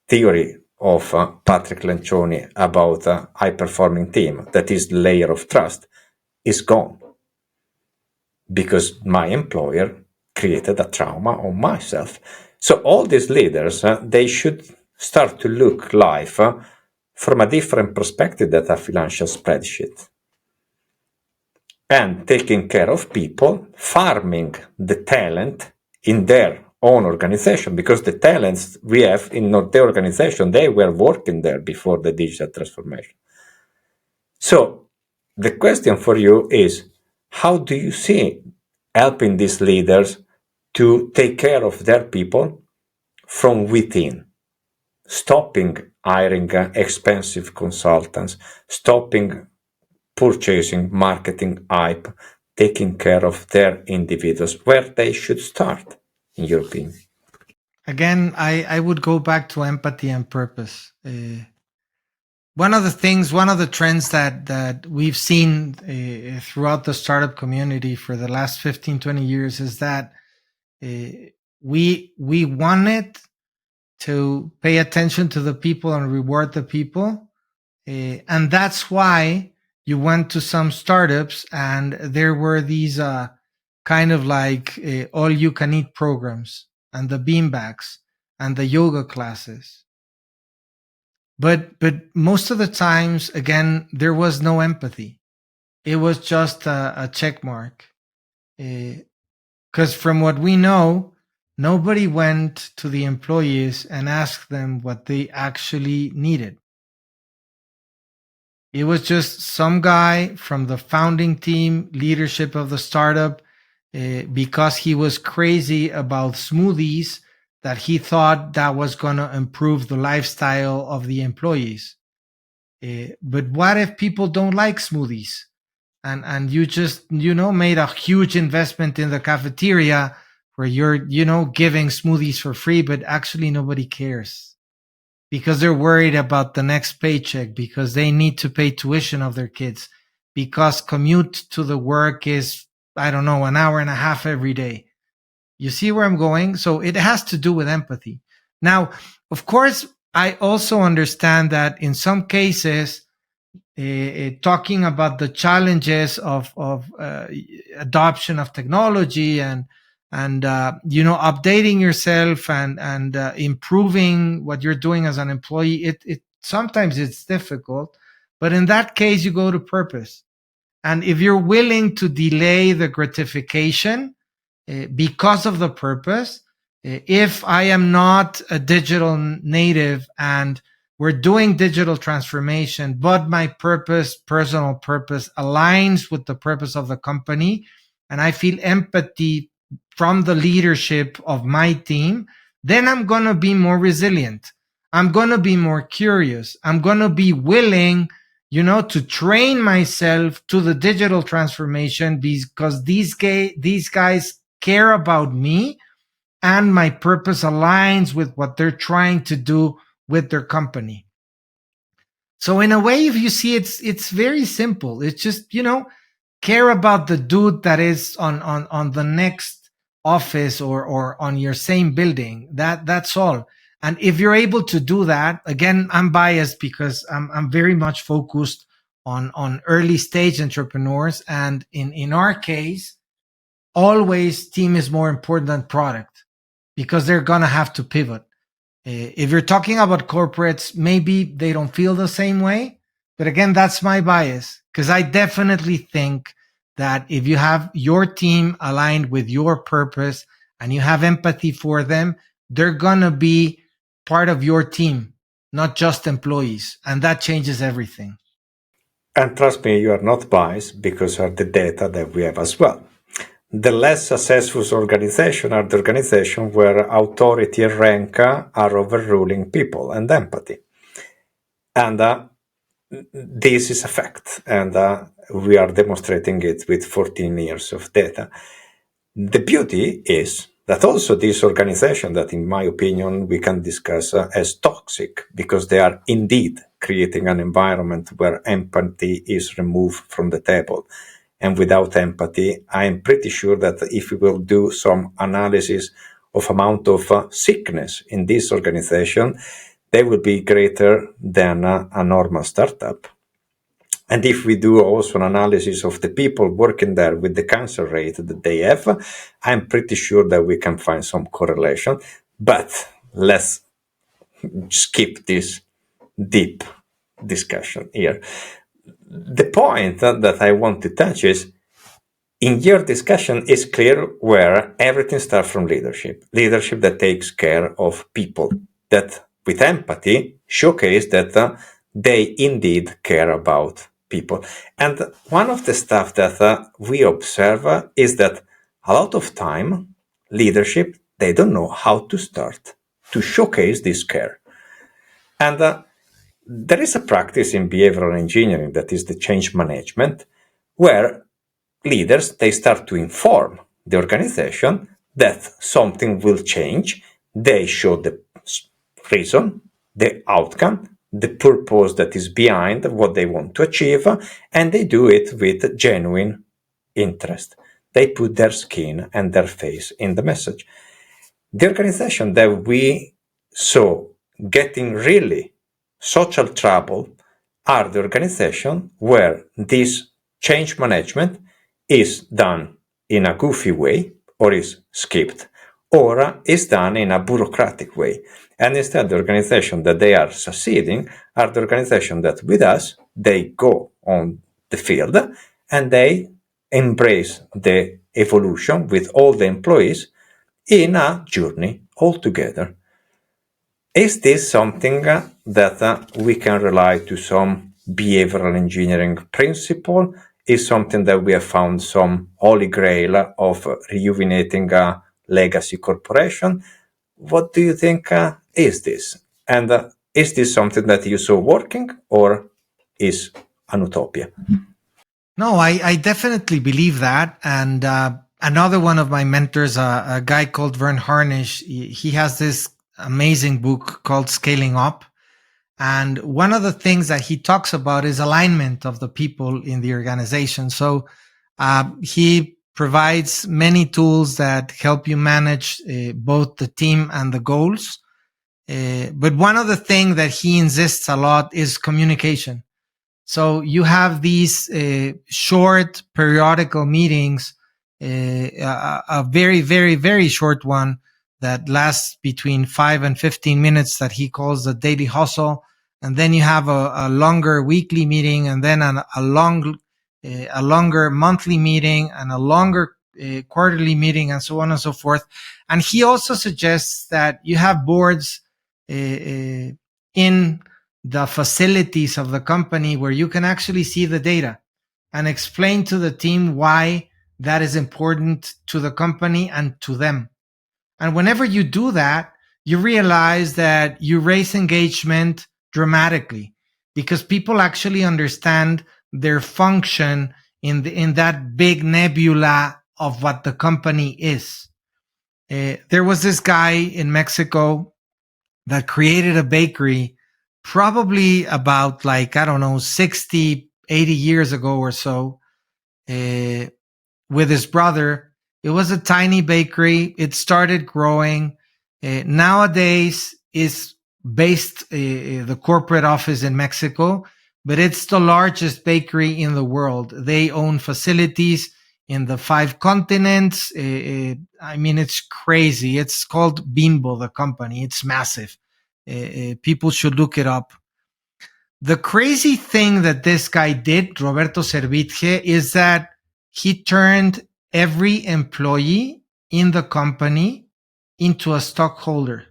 theory of Patrick Lencioni about a high-performing team, that is the layer of trust, is gone. Because my employer created a trauma on myself. So all these leaders, they should start to look life from a different perspective than a financial spreadsheet. And taking care of people, farming the talent in their own organization, because the talents we have in the organization, they were working there before the digital transformation. So the question for you is, how do you see helping these leaders to take care of their people from within, stopping hiring expensive consultants, stopping purchasing marketing hype, taking care of their individuals, where they should start, in your opinion? Again, I would go back to empathy and purpose. one of the things, one of the trends that we've seen throughout the startup community for the last 15, 20 years is that we wanted to pay attention to the people and reward the people. And that's why you went to some startups and there were these kind of like all you can eat programs and the beanbags and the yoga classes. But most of the times, again, there was no empathy. It was just a check mark. Because from what we know, nobody went to the employees and asked them what they actually needed. It was just some guy from the founding team, leadership of the startup, because he was crazy about smoothies, that he thought that was going to improve the lifestyle of the employees. But what if people don't like smoothies? And you just, made a huge investment in the cafeteria where you're, giving smoothies for free, but actually nobody cares because they're worried about the next paycheck, because they need to pay tuition of their kids, because commute to the work is, I don't know, an hour and a half every day. You see where I'm going? So it has to do with empathy. Now, of course, I also understand that in some cases, talking about the challenges of adoption of technology and updating yourself and improving what you're doing as an employee, it sometimes it's difficult, but in that case you go to purpose. And if you're willing to delay the gratification because of the purpose, if I am not a digital native and we're doing digital transformation, but my purpose, personal purpose, aligns with the purpose of the company, and I feel empathy from the leadership of my team, then I'm going to be more resilient. I'm going to be more curious. I'm going to be willing, to train myself to the digital transformation because these guys care about me and my purpose aligns with what they're trying to do with their company. So in a way, if you see it's very simple. It's just, care about the dude that is on the next office or on your same building. That's all. And if you're able to do that, again, I'm biased because I'm very much focused on early stage entrepreneurs. And in our case, always team is more important than product because they're going to have to pivot. If you're talking about corporates, maybe they don't feel the same way. But again, that's my bias because I definitely think that if you have your team aligned with your purpose and you have empathy for them, they're going to be part of your team, not just employees. And that changes everything. And trust me, you are not biased because of the data that we have as well. The less successful organizations are the organizations where authority and rank are overruling people and empathy. And this is a fact, and we are demonstrating it with 14 years of data. The beauty is that also this organization that, in my opinion, we can discuss as toxic because they are indeed creating an environment where empathy is removed from the table. And without empathy, I am pretty sure that if we will do some analysis of amount of sickness in this organization, they will be greater than a normal startup. And if we do also an analysis of the people working there with the cancer rate that they have, I'm pretty sure that we can find some correlation. But let's skip this deep discussion here. The point that I want to touch is, in your discussion, is clear where everything starts from leadership. Leadership that takes care of people, that with empathy showcase that they indeed care about people. And one of the stuff that we observe is that a lot of time, leadership, they don't know how to start to showcase this care. And there is a practice in behavioral engineering that is the change management, where leaders, they start to inform the organization that something will change. They show the reason, the outcome, the purpose that is behind what they want to achieve, and they do it with genuine interest. They put their skin and their face in the message. The organization that we saw getting really social trouble are the organization where this change management is done in a goofy way, or is skipped, or is done in a bureaucratic way. And instead, the organization that they are succeeding are the organization that with us, they go on the field and they embrace the evolution with all the employees in a journey altogether. Is this something that we can rely to some behavioral engineering principle? Is something that we have found some holy grail of rejuvenating a legacy corporation? What do you think is this? And is this something that you saw working, or is an utopia? No, I definitely believe that. And another one of my mentors, a guy called Vern Harnish, he has this amazing book called Scaling Up. And one of the things that he talks about is alignment of the people in the organization. So he provides many tools that help you manage both the team and the goals. But one of the things that he insists a lot is communication. So you have these short periodical meetings, a very, very, very short one that lasts between 5 and 15 minutes that he calls the daily hustle. And then you have a longer weekly meeting, and then a longer monthly meeting, and a longer quarterly meeting, and so on and so forth. And he also suggests that you have boards in the facilities of the company where you can actually see the data and explain to the team why that is important to the company and to them. And whenever you do that, you realize that you raise engagement dramatically, because people actually understand their function in that big nebula of what the company is. There was this guy in Mexico that created a bakery probably about, like, I don't know, 60, 80 years ago or so, with his brother. It was a tiny bakery. It started growing. Nowadays is based the corporate office in Mexico, but it's the largest bakery in the world. They own facilities in the 5 continents. I mean, it's crazy. It's called Bimbo, the company. It's massive. People should look it up. The crazy thing that this guy did, Roberto Servitje, is that he turned every employee in the company into a stockholder.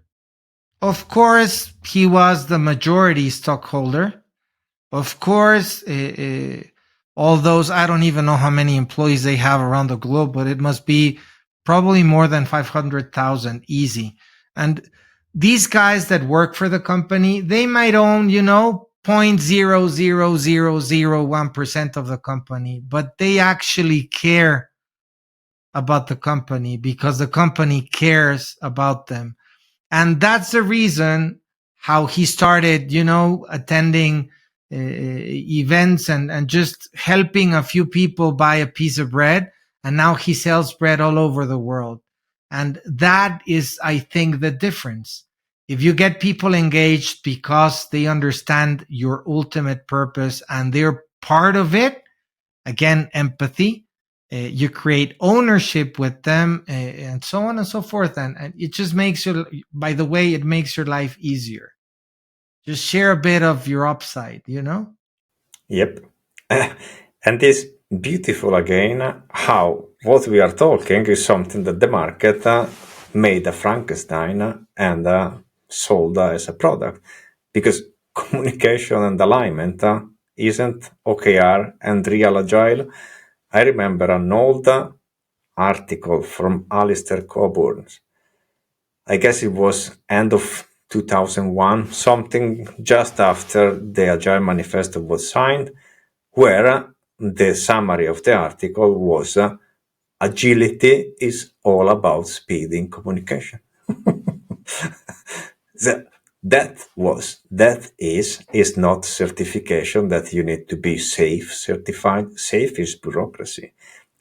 Of course, he was the majority stockholder. Of course, all those, I don't even know how many employees they have around the globe, but it must be probably more than 500,000 easy. And these guys that work for the company, they might own, 0.00001% of the company, but they actually care about the company because the company cares about them. And that's the reason how he started, attending events and just helping a few people buy a piece of bread. And now he sells bread all over the world. And that is, I think, the difference. If you get people engaged because they understand your ultimate purpose and they're part of it, again, empathy, you create ownership with them, and so on and so forth. And it just makes by the way, it makes your life easier. Just share a bit of your upside, Yep. And this beautiful again, how what we are talking is something that the market made a Frankenstein and sold as a product, because communication and alignment isn't OKR and real agile. I remember an old article from Alistair Coburn. I guess it was end of 2001, something just after the Agile Manifesto was signed, where the summary of the article was agility is all about speed in communication. That is not certification that you need to be safe certified. Safe is bureaucracy.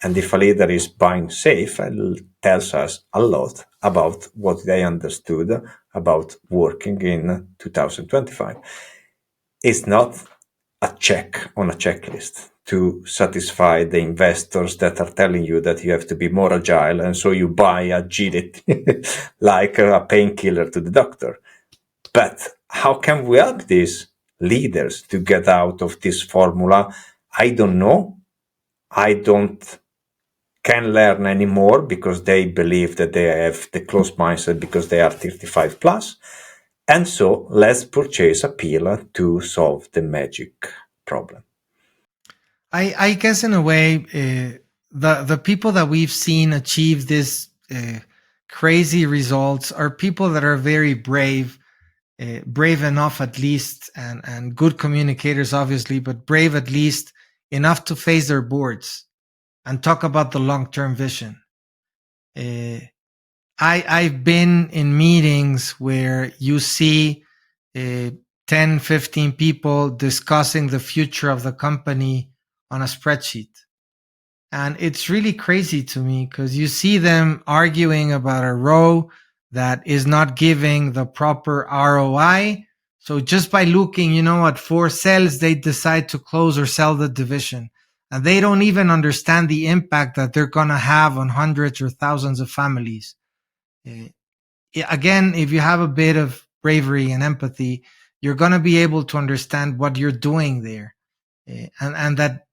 And if a leader is buying safe, it tells us a lot about what they understood about working in 2025. It's not a check on a checklist to satisfy the investors that are telling you that you have to be more agile, and so you buy agility like a painkiller to the doctor. But how can we help these leaders to get out of this formula? I don't know. I don't can learn anymore because they believe that they have the closed mindset because they are 35 plus. And so let's purchase a pill to solve the magic problem. I guess in a way, the people that we've seen achieve this crazy results are people that are very brave, brave enough at least, and good communicators, obviously, but brave at least enough to face their boards and talk about the long term vision. Uh, I've been in meetings where you see uh, 10, 15 people discussing the future of the company on a spreadsheet. And it's really crazy to me because you see them arguing about a row that is not giving the proper ROI. So just by looking, at 4 cells, they decide to close or sell the division. And they don't even understand the impact that they're going to have on hundreds or thousands of families. Uh, Again, if you have a bit of bravery and empathy, you're going to be able to understand what you're doing there. And that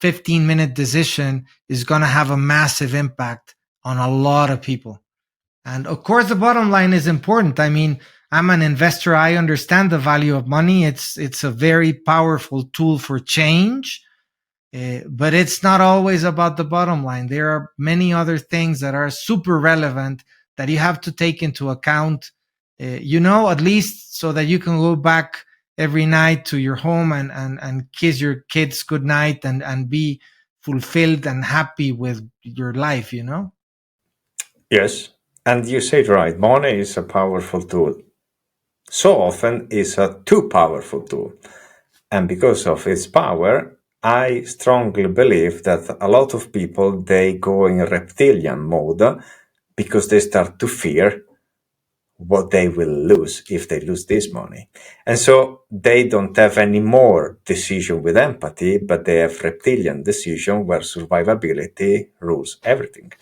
15-minute decision is going to have a massive impact on a lot of people. And of course, the bottom line is important. I mean, I'm an investor. I understand the value of money. It's a very powerful tool for change. But it's not always about the bottom line. There are many other things that are super relevant that you have to take into account, at least so that you can go back every night to your home and kiss your kids good night and be fulfilled and happy with your life. Yes, and you said right, money is a powerful tool. So often it's a too powerful tool. And because of its power, I strongly believe that a lot of people, they go in reptilian mode because they start to fear what they will lose if they lose this money. And so they don't have any more decision with empathy, but they have reptilian decision where survivability rules everything.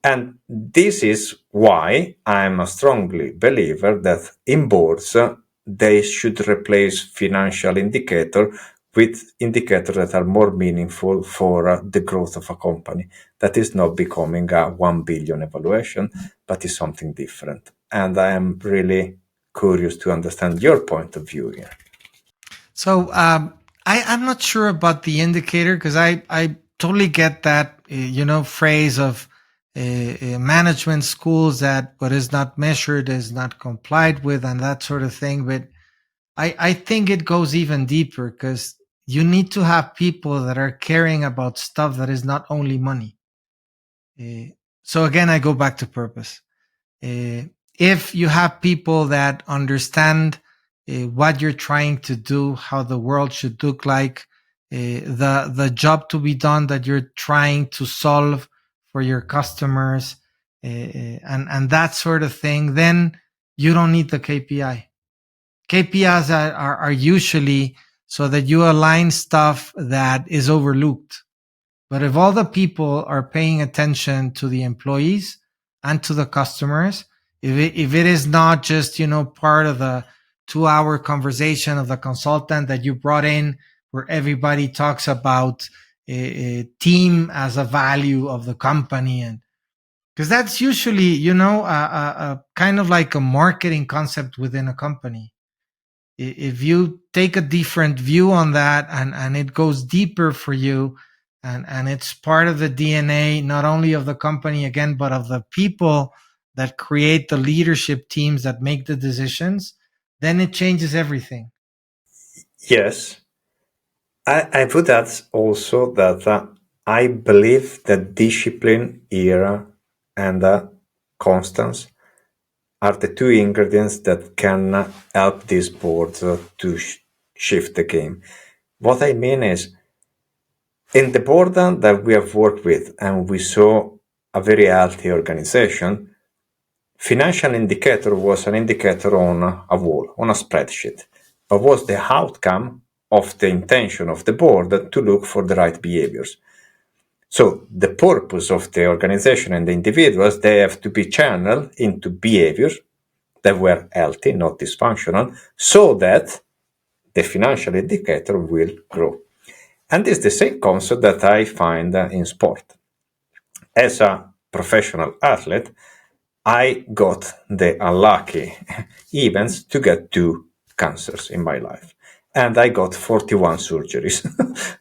And this is why I'm a strongly believer that in boards, they should replace financial indicator with indicators that are more meaningful for the growth of a company. That is not becoming a 1 billion evaluation, but is something different. And I am really curious to understand your point of view here. So I'm not sure about the indicator because I totally get that phrase of management schools that what is not measured is not complied with and that sort of thing. But I think it goes even deeper because you need to have people that are caring about stuff that is not only money. So again, I go back to purpose. If you have people that understand what you're trying to do, how the world should look like, the job to be done that you're trying to solve for your customers, and that sort of thing, then you don't need the KPI. KPIs are usually so that you align stuff that is overlooked. But if all the people are paying attention to the employees and to the customers, if it is not just, part of the 2 hour conversation of the consultant that you brought in where everybody talks about a team as a value of the company. And because that's usually, a kind of like a marketing concept within a company. If you take a different view on that and it goes deeper for you and it's part of the DNA, not only of the company again, but of the people that create the leadership teams that make the decisions, then it changes everything. Yes, I would add also that I believe that discipline, era, and constance are the two ingredients that can help this board to shift the game. What I mean is, in the board that we have worked with, and we saw a very healthy organization, financial indicator was an indicator on a wall, on a spreadsheet, but was the outcome of the intention of the board to look for the right behaviors. So the purpose of the organization and the individuals, they have to be channeled into behaviors that were healthy, not dysfunctional, so that the financial indicator will grow. And it's the same concept that I find in sport. As a professional athlete, I got the unlucky events to get 2 cancers in my life. And I got 41 surgeries.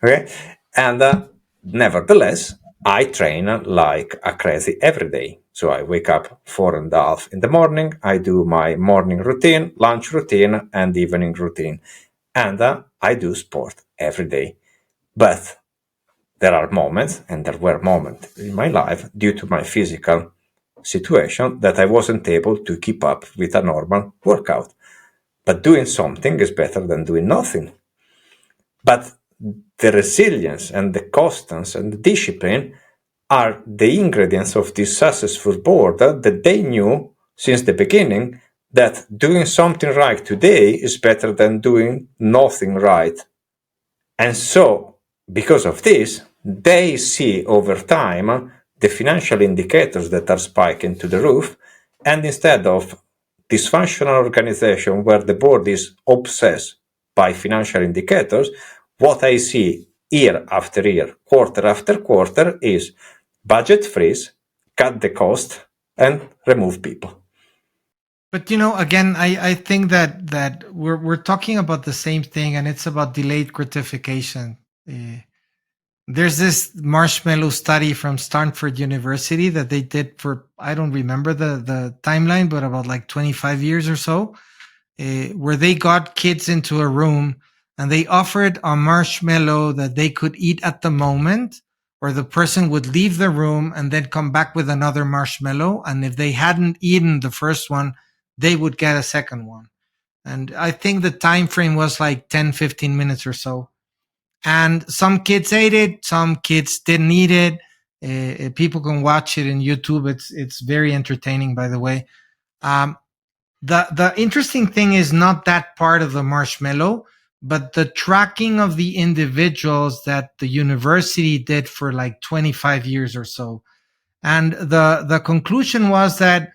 Okay? And nevertheless, I train like a crazy every day. So I wake up 4:30 in the morning. I do my morning routine, lunch routine, and evening routine. And I do sport every day. But there are moments, and there were moments in my life due to my physical situation that I wasn't able to keep up with a normal workout. But doing something is better than doing nothing. But the resilience and the constance and the discipline are the ingredients of this successful board that they knew since the beginning that doing something right today is better than doing nothing right. And so, because of this, they see over time the financial indicators that are spiking to the roof, and instead of dysfunctional organization where the board is obsessed by financial indicators, what I see year after year, quarter after quarter is budget freeze, cut the cost, and remove people. But again, I think that we're talking about the same thing, and it's about delayed gratification. There's this marshmallow study from Stanford University that they did for, I don't remember the timeline, but about like 25 years or so, where they got kids into a room and they offered a marshmallow that they could eat at the moment, or the person would leave the room and then come back with another marshmallow. And if they hadn't eaten the first one, they would get a second one. And I think the time frame was like 10, 15 minutes or so. And some kids ate it, some kids didn't eat it. People can watch it in YouTube. It's very entertaining, by the way. Um, the interesting thing is not that part of the marshmallow, but the tracking of the individuals that the university did for like 25 years or so. And the conclusion was that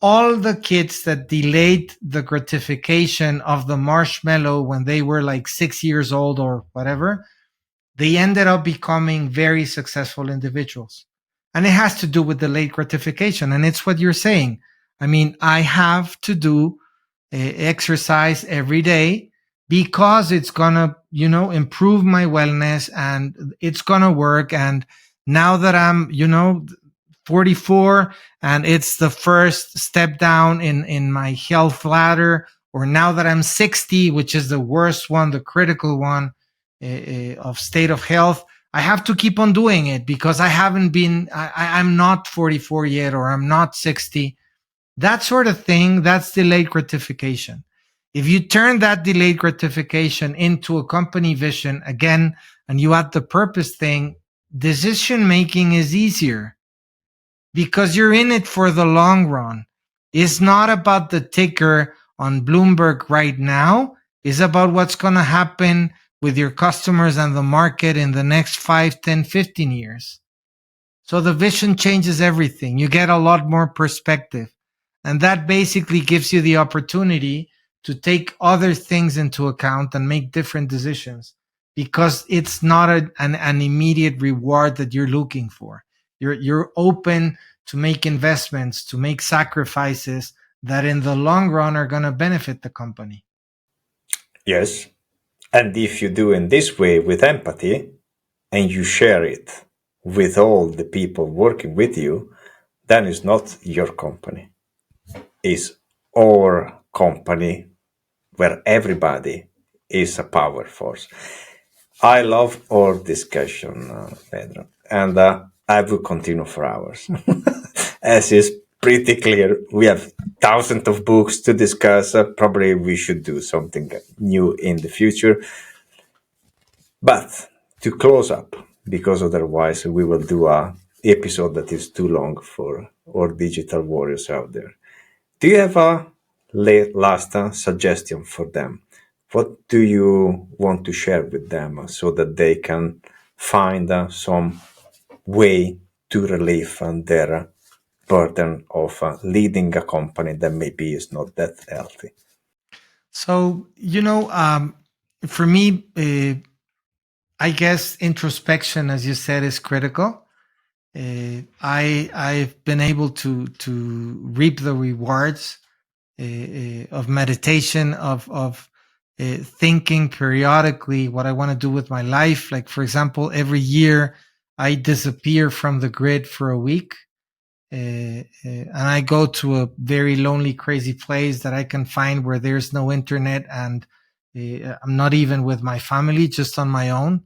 all the kids that delayed the gratification of the marshmallow when they were like 6 years old or whatever, they ended up becoming very successful individuals. And it has to do with delayed gratification. And it's what you're saying. I mean, I have to do exercise every day because it's gonna, improve my wellness and it's gonna work. And now that I'm, 44 and it's the first step down in my health ladder, or now that I'm 60, which is the worst one, the critical one of state of health, I have to keep on doing it because I'm not 44 yet, or I'm not 60. That sort of thing, that's delayed gratification. If you turn that delayed gratification into a company vision again, and you add the purpose thing, decision making is easier because you're in it for the long run. It's not about the ticker on Bloomberg right now. It's about what's going to happen with your customers and the market in the next 5, 10, 15 years. So the vision changes everything. You get a lot more perspective. And that basically gives you the opportunity to take other things into account and make different decisions, because it's not an immediate reward that you're looking for. You're open to make investments, to make sacrifices that in the long run are going to benefit the company. Yes. And if you do in this way with empathy and you share it with all the people working with you, then it's not your company. It's our company where everybody is a power force. I love our discussion, Pedro, and I will continue for hours, as is pretty clear. We have thousands of books to discuss. Probably we should do something new in the future. But to close up, because otherwise we will do a episode that is too long for our digital warriors out there. Do you have a last suggestion for them? What do you want to share with them so that they can find some way to relieve their burden of leading a company that maybe is not that healthy? So, for me, I guess introspection, as you said, is critical. I've been able to reap the rewards of meditation, of thinking periodically what I want to do with my life. Like, for example, every year I disappear from the grid for a week. And I go to a very lonely, crazy place that I can find where there's no internet, and I'm not even with my family, just on my own.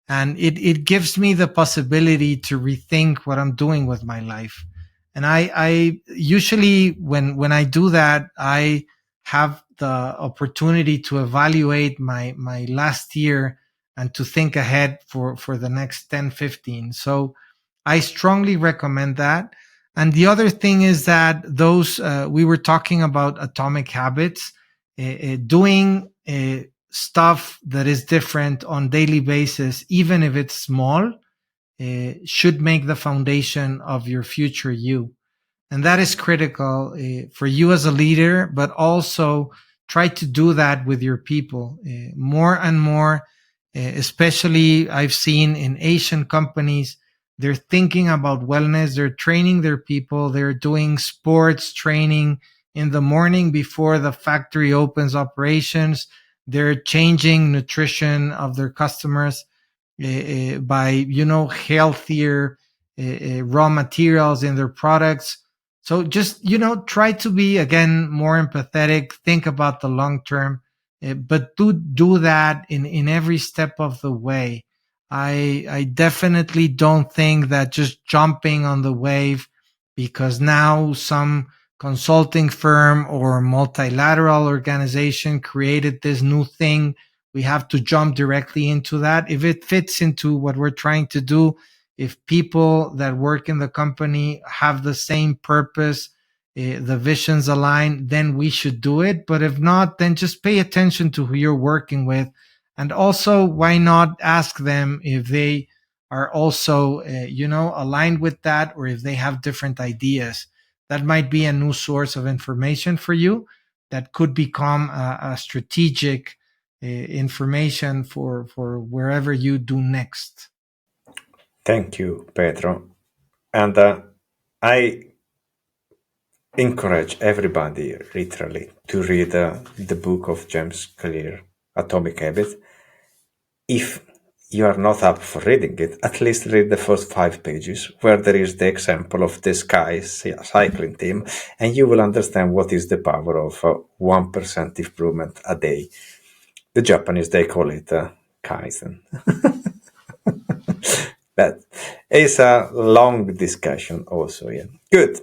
And it gives me the possibility to rethink what I'm doing with my life. And I usually, when I do that, I have the opportunity to evaluate my last year and to think ahead for the next 10, 15. So I strongly recommend that. And the other thing is that those, we were talking about atomic habits, doing stuff that is different on daily basis, even if it's small, should make the foundation of your future you. And that is critical for you as a leader, but also try to do that with your people more and more. Especially I've seen in Asian companies, they're thinking about wellness. They're training their people. They're doing sports training in the morning before the factory opens operations. They're changing nutrition of their customers by, healthier raw materials in their products. So just, try to be, again, more empathetic, think about the long term, but do that in every step of the way. I definitely don't think that just jumping on the wave because now some consulting firm or multilateral organization created this new thing, we have to jump directly into that. If it fits into what we're trying to do, if people that work in the company have the same purpose, the visions align, then we should do it. But if not, then just pay attention to who you're working with. And also, why not ask them if they are also, aligned with that, or if they have different ideas. That might be a new source of information for you that could become a strategic information for wherever you do next. Thank you, Pedro. And I encourage everybody, literally, to read the book of James Clear, Atomic Habits. If you are not up for reading it, at least read the first 5 pages, where there is the example of the Sky cycling team, and you will understand what is the power of 1% improvement a day. The Japanese, they call it Kaizen. That is a long discussion also. Yeah. Good.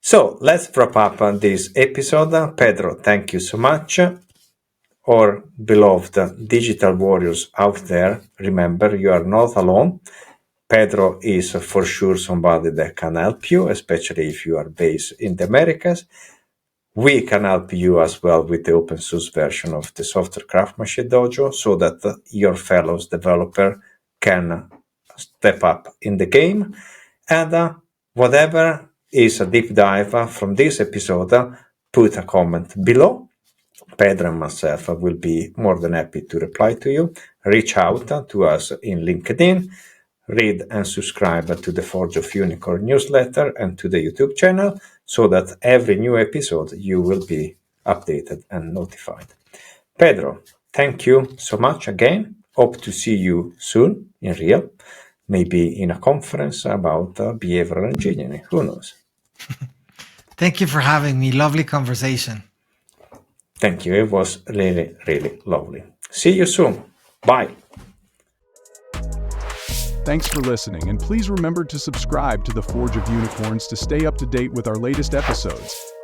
So let's wrap up this episode. Pedro, thank you so much. Or beloved digital warriors out there, remember you are not alone. Pedro is for sure somebody that can help you, especially if you are based in the Americas. We can help you as well with the open source version of the Software Craftsmanship Dojo so that your fellow developer can step up in the game. And whatever is a deep dive from this episode, put a comment below. Pedro and myself will be more than happy to reply to you. Reach out to us in LinkedIn. Read and subscribe to the Forge of Unicorn newsletter and to the YouTube channel so that every new episode you will be updated and notified. Pedro, thank you so much again. Hope to see you soon in real, maybe in a conference about behavioral engineering. Who knows? Thank you for having me. Lovely conversation. Thank you. It was really, really lovely. See you soon. Bye. Thanks for listening, and please remember to subscribe to the Forge of Unicorns to stay up to date with our latest episodes.